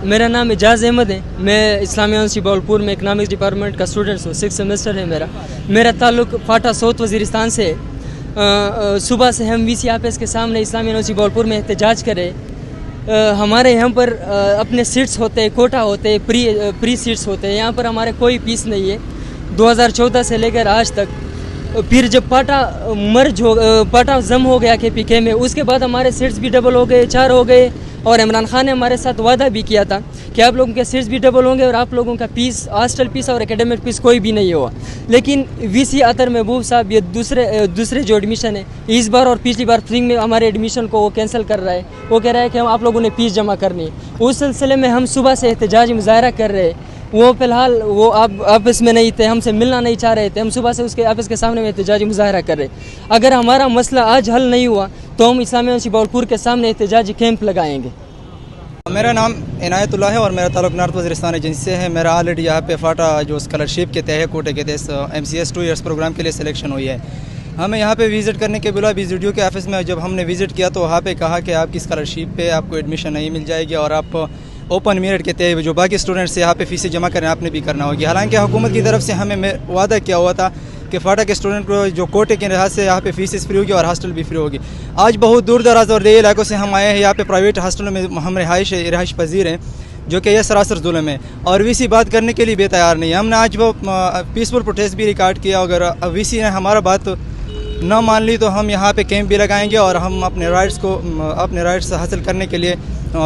میرا نام اعجاز احمد ہے. میں اسلامیہ یونیورسٹی بولپور میں اکنامکس ڈپارٹمنٹ کا اسٹوڈنٹ ہوں. 6 سیمسٹر ہے میرا تعلق فاٹا ساؤتھ وزیرستان سے ہے. صبح سے ہم وی سی آفس کے سامنے اسلامیہ یونیورسٹی بولپور میں احتجاج کرے. ہمارے یہاں پر اپنے سیٹس ہوتے ہیں, کوٹا ہوتے ہیں, پری سیٹس ہوتے ہیں. یہاں پر ہمارے کوئی پیس نہیں ہے 2014 سے لے کر آج تک. پھر جب پاٹا ضم ہو گیا KPK میں, اس کے بعد ہمارے سیٹس بھی ڈبل ہو گئے, 4 ہو گئے. اور عمران خان نے ہمارے ساتھ وعدہ بھی کیا تھا کہ آپ لوگوں کے سیٹس بھی ڈبل ہوں گے اور آپ لوگوں کا پیس, ہاسٹل پیس اور اکیڈمک پیس کوئی بھی نہیں ہوا. لیکن وی عطر محبوب صاحب یہ دوسرے جو ایڈمیشن ہے اس بار اور پچھلی بار فری میں ہمارے ایڈمیشن کو وہ کینسل کر رہا ہے. وہ کہہ رہا ہے کہ ہم آپ لوگوں نے فیس جمع کرنی ہے. اس سلسلے میں ہم صبح سے احتجاجی مظاہرہ کر رہے. وہ فی الحال وہ آفس میں نہیں تھے, ہم سے ملنا نہیں چاہ رہے تھے. ہم صبح سے اس کے آفس کے سامنے میں احتجاجی مظاہرہ کر رہے. اگر ہمارا مسئلہ آج حل نہیں ہوا تو ہم اسلامیہ یونیورسٹی بولپور کے سامنے احتجاجی کیمپ لگائیں گے. میرا نام عنایت اللہ ہے اور میرا تعلق نارتھ وزیرستان ایجنسی سے ہے. میرا آلریڈی یہاں پہ فاٹا جو اسکالرشپ کے تحت کوٹے کے تحت MCS 2 ایئرس پروگرام کے لیے سلیکشن ہوئی ہے. ہمیں یہاں پہ وزٹ کرنے کے بلا BZDO کے آفس میں جب ہم نے وزٹ کیا تو وہاں پہ کہا کہ آپ کی اسکالرشپ پہ آپ کو ایڈمیشن نہیں مل جائے گی اور آپ اوپن میرٹ کے تحت جو باقی اسٹوڈنٹس یہاں پہ فیسیں جمع کریں آپ نے بھی کرنا ہوگی. حالانکہ حکومت کی طرف سے ہمیں وعدہ کیا ہوا تھا کہ فاٹا کے اسٹوڈنٹ کو جو کوٹے کے لحاظ سے یہاں پہ فیسز فری ہوگی اور ہاسٹل بھی فری ہوگی. آج بہت دور دراز اور دیہی علاقوں سے ہم آئے ہیں. یہاں پہ پرائیویٹ ہاسٹلوں میں ہم رہائش پذیر ہیں جو کہ یہ سراسر ظلم ہے اور VC بات کرنے کے لیے بھی تیار نہیں ہے. ہم نے آج وہ پیسفل پروٹیسٹ بھی ریکارڈ کیا. اگر VC نے ہمارا بات نہ مان لی تو ہم یہاں پہ کیمپ بھی لگائیں گے اور ہم اپنے رائٹس حاصل کرنے کے لیے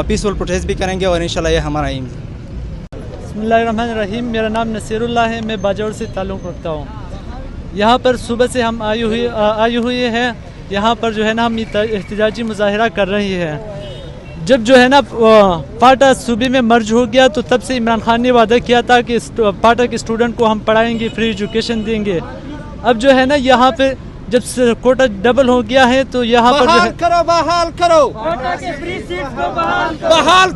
پیسفل پروٹیسٹ بھی کریں گے اور انشاءاللہ یہ ہمارا ایم ہے. بسم اللہ الرحمن الرحیم. میرا نام نصیر اللہ ہے. میں باجوڑ سے تعلق رکھتا ہوں. یہاں پر صبح سے ہم آئی ہوئی ہیں. یہاں پر جو ہے نا ہم احتجاجی مظاہرہ کر رہی ہیں. جب جو ہے نا فاٹا صوبے میں مرج ہو گیا تو تب سے عمران خان نے وعدہ کیا تھا کہ فاٹا کے اسٹوڈنٹ کو ہم پڑھائیں گے, فری ایجوکیشن دیں گے. اب جو ہے نا یہاں پہ جب کوٹا ڈبل ہو گیا ہے تو یہاں پر بحال کرو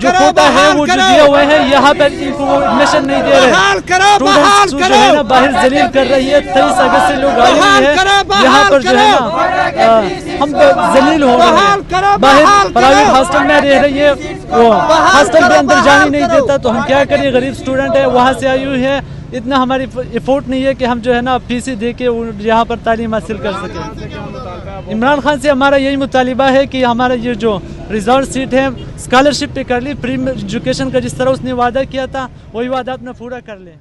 جو کوٹا ہے وہ جو دیا ہوا ہے یہاں پر ان کو ایڈمیشن نہیں دے رہے. اسٹوڈنٹس جو ہے نا باہر ذلیل کر رہی ہے. 23 اگست سے لوگ آئے ہوئے ہیں یہاں پر جو ہے نا ہم ذلیل ہو رہے ہیں. باہر پرائیویٹ ہاسٹل میں رہ رہی ہے, وہ ہاسٹل کے اندر جانے نہیں دیتا. تو ہم کیا کریں, غریب اسٹوڈنٹ ہے وہاں سے آئی ہوئی ہے. اتنا ہماری ایفورٹ نہیں ہے کہ ہم جو ہے نا فیسیں دے کے یہاں پر تعلیم حاصل کر سکیں. عمران خان سے ہمارا یہی مطالبہ ہے کہ ہمارا یہ جو ریزرو سیٹ ہے اسکالرشپ پہ کر لی, فری ایجوکیشن کا جس طرح اس نے وعدہ کیا تھا وہی وعدہ اپنا پورا کر لیں.